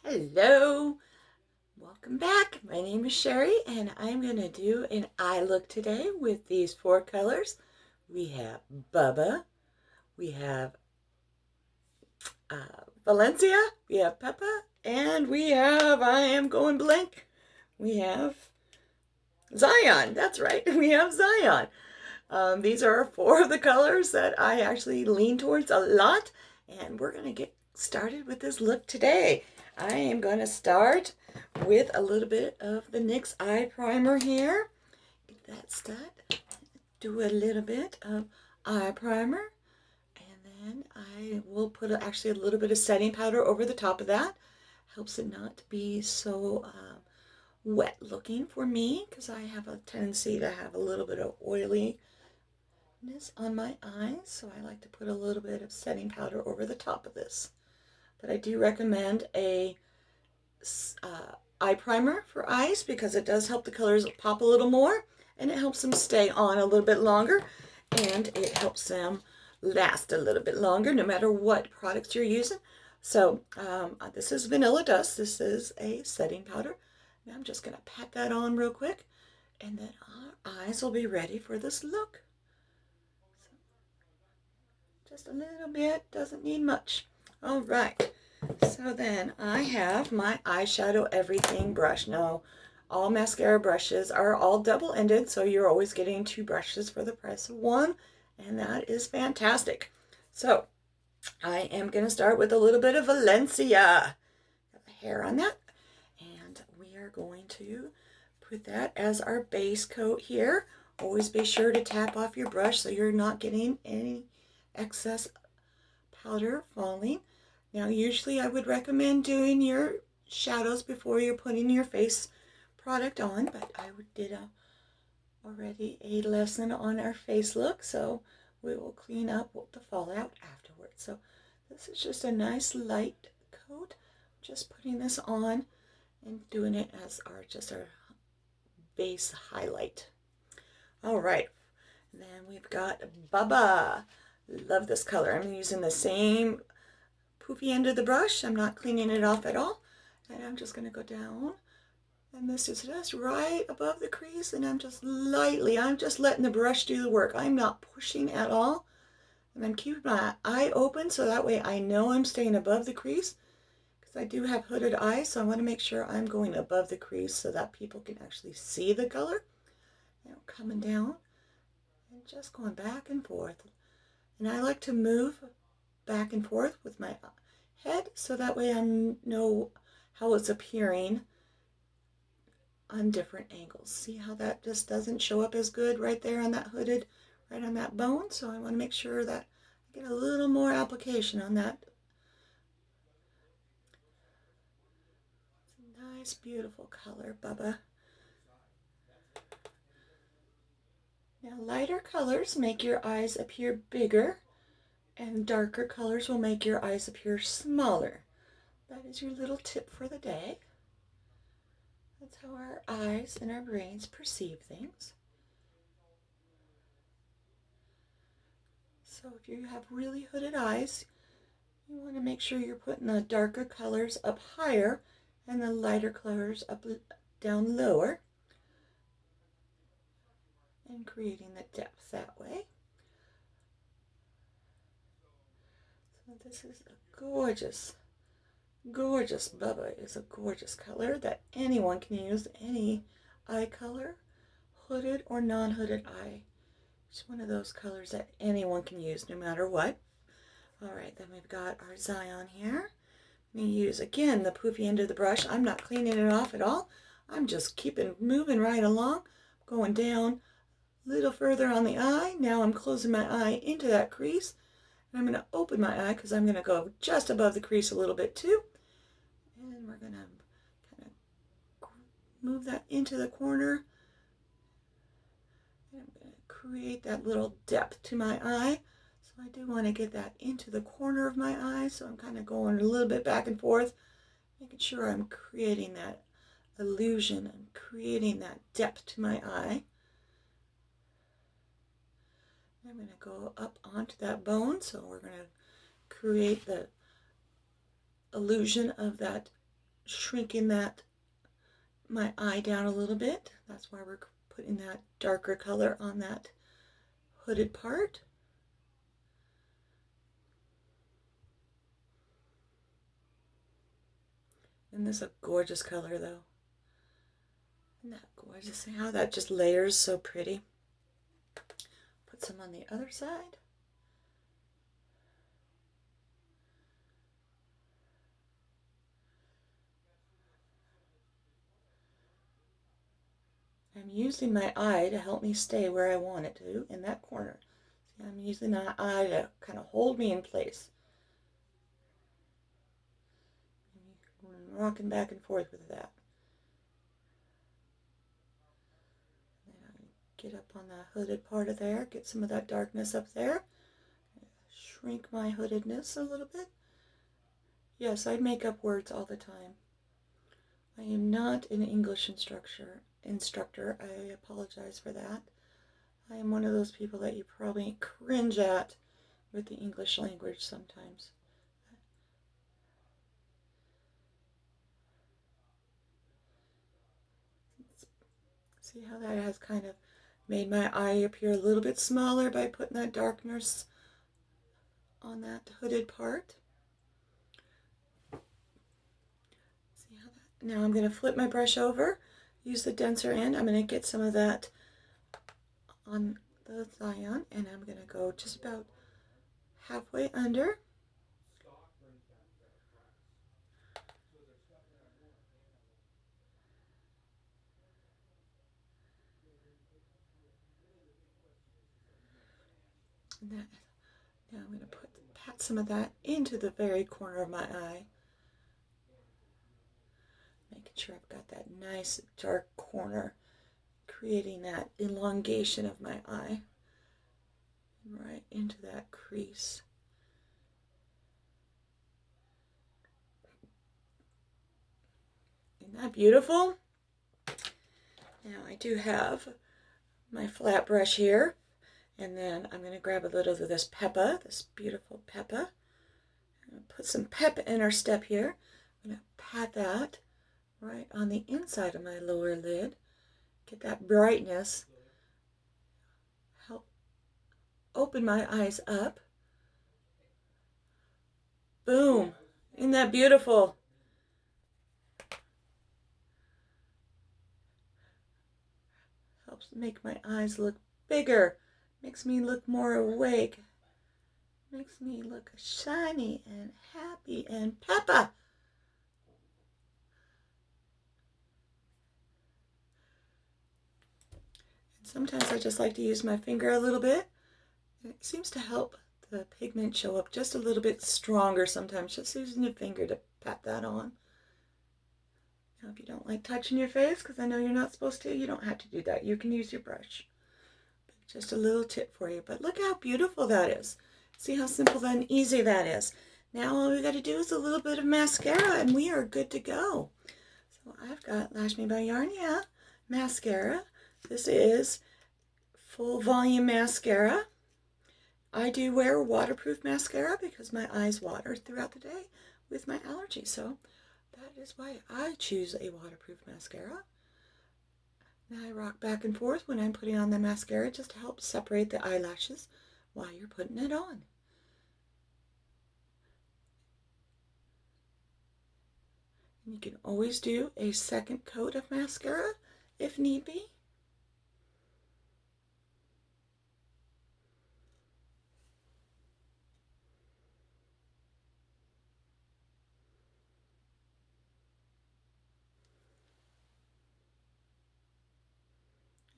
Hello, welcome back. My name is Sherry and I'm going to do an eye look today with these four colors. We have Bubba, we have Valencia, we have Peppa, and we have, I am going blank, we have Zion. That's right, we have Zion. These are four of the colors that I actually lean towards a lot, and we're going to get started with this look today. I am going to start with a little bit of the NYX eye primer here. Get that started. Do a little bit of eye primer, and then I will put actually a little bit of setting powder over the top of that. Helps it not to be so wet looking for me, because I have a tendency to have a little bit of oily on my eyes, so I like to put a little bit of setting powder over the top of this. But I do recommend a eye primer for eyes because it does help the colors pop a little more, and it helps them stay on a little bit longer, and it helps them last a little bit longer no matter what products you're using. So this is Vanilla Dust. This is a setting powder. Now I'm just going to pat that on real quick, and then our eyes will be ready for this look. Just a little bit, doesn't need much. All right, so then I have my eyeshadow everything brush. Now, all mascara brushes are all double-ended, so you're always getting two brushes for the price of one, and that is fantastic. So I am going to start with a little bit of Valencia. Got the hair on that, and we are going to put that as our base coat here. Always be sure to tap off your brush so you're not getting any excess powder falling. Now usually I would recommend doing your shadows before you're putting your face product on, but I did already a lesson on our face look, so we will clean up the fallout afterwards. So this is just a nice light coat. Just putting this on and doing it as our base highlight. All right, then we've got Bubba. Love this color. I'm using the same poofy end of the brush. I'm not cleaning it off at all. And I'm just going to go down. And this is just right above the crease. And I'm just letting the brush do the work. I'm not pushing at all. And I'm keeping my eye open so that way I know I'm staying above the crease. Because I do have hooded eyes, so I want to make sure I'm going above the crease so that people can actually see the color. Now coming down and just going back and forth. And I like to move back and forth with my head so that way I know how it's appearing on different angles. See how that just doesn't show up as good right there on that hooded, right on that bone? So I want to make sure that I get a little more application on that. It's a nice, beautiful color, Bubba. Now lighter colors make your eyes appear bigger, and darker colors will make your eyes appear smaller. That is your little tip for the day. That's how our eyes and our brains perceive things. So if you have really hooded eyes, you want to make sure you're putting the darker colors up higher and the lighter colors down lower, and creating the depth that way. So this is a gorgeous, gorgeous Bubba. Is a gorgeous color that anyone can use, any eye color, hooded or non-hooded eye. It's one of those colors that anyone can use no matter what. All right, then we've got our Zion here. I'm going to use, again, the poofy end of the brush. I'm not cleaning it off at all. I'm just keeping moving right along, going down a little further on the eye. Now I'm closing my eye into that crease. And I'm going to open my eye because I'm going to go just above the crease a little bit too. And we're going to kind of move that into the corner. And I'm going to create that little depth to my eye. So I do want to get that into the corner of my eye. So I'm kind of going a little bit back and forth, making sure I'm creating that illusion and creating that depth to my eye. I'm going to go up onto that bone, so we're going to create the illusion of that shrinking my eye down a little bit. That's why we're putting that darker color on that hooded part. And this is a gorgeous color though. Isn't that gorgeous? See how that just layers so pretty? Put some on the other side. I'm using my eye to help me stay where I want it to, in that corner. See, I'm using my eye to kind of hold me in place. I'm rocking back and forth with that. Get up on that hooded part of there, get some of that darkness up there. Shrink my hoodedness a little bit. Yes, I make up words all the time. I am not an English instructor. I apologize for that. I am one of those people that you probably cringe at with the English language sometimes. See how that has kind of made my eye appear a little bit smaller by putting that darkness on that hooded part. See how that? Now I'm going to flip my brush over, use the denser end. I'm going to get some of that on the Zion, and I'm going to go just about halfway under. Now I'm going to pat some of that into the very corner of my eye. Making sure I've got that nice dark corner, creating that elongation of my eye right into that crease. Isn't that beautiful? Now I do have my flat brush here, and then I'm going to grab a little of this Peppa, this beautiful Peppa. I'm going to put some pep in our step here. I'm going to pat that right on the inside of my lower lid. Get that brightness. Help open my eyes up. Boom! Isn't that beautiful? Helps make my eyes look bigger. Makes me look more awake. Makes me look shiny and happy and Peppa. Sometimes I just like to use my finger a little bit. It seems to help the pigment show up just a little bit stronger sometimes, just using your finger to pat that on. Now if you don't like touching your face, because I know you're not supposed to, you don't have to do that. You can use your brush. But just a little tip for you. But look how beautiful that is. See how simple and easy that is. Now all we got to do is a little bit of mascara and we are good to go. So I've got Lash Me by Yarnia mascara. This is full volume mascara. I do wear waterproof mascara because my eyes water throughout the day with my allergy. So that is why I choose a waterproof mascara. Now I rock back and forth when I'm putting on the mascara just to help separate the eyelashes while you're putting it on. And you can always do a second coat of mascara if need be.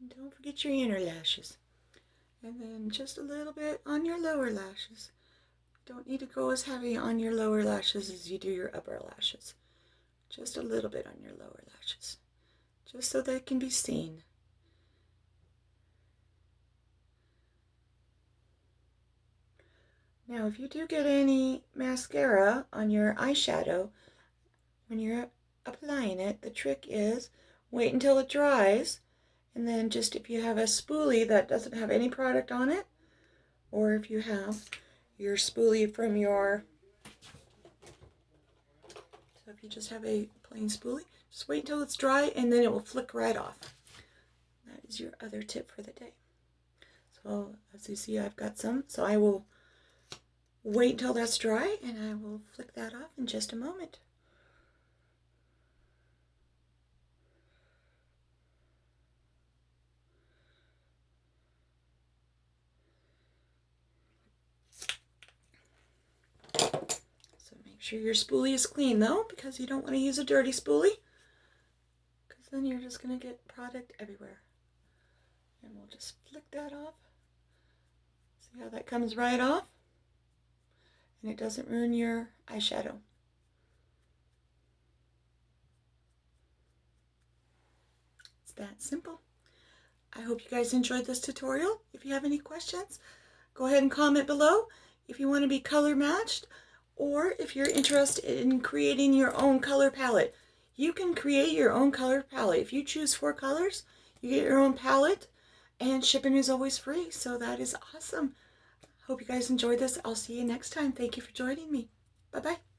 And don't forget your inner lashes. And then just a little bit on your lower lashes. Don't need to go as heavy on your lower lashes as you do your upper lashes. Just a little bit on your lower lashes, just so they can be seen. Now, if you do get any mascara on your eyeshadow, when you're applying it, the trick is wait until it dries, and then just if you have a spoolie that doesn't have any product on it, or if you have your spoolie from your So if you just have a plain spoolie, just wait until it's dry and then it will flick right off. That is your other tip for the day. So as you see, I've got some, so I will wait until that's dry and I will flick that off in just a moment. So make sure your spoolie is clean though, because you don't want to use a dirty spoolie, because then you're just going to get product everywhere. And we'll just flick that off. See how that comes right off? And it doesn't ruin your eyeshadow. It's that simple. I hope you guys enjoyed this tutorial. If you have any questions, go ahead and comment below. If you want to be color matched, or if you're interested in creating your own color palette, you can create your own color palette. If you choose 4 colors, you get your own palette, and shipping is always free, so that is awesome. Hope you guys enjoyed this. I'll see you next time. Thank you for joining me. Bye-bye.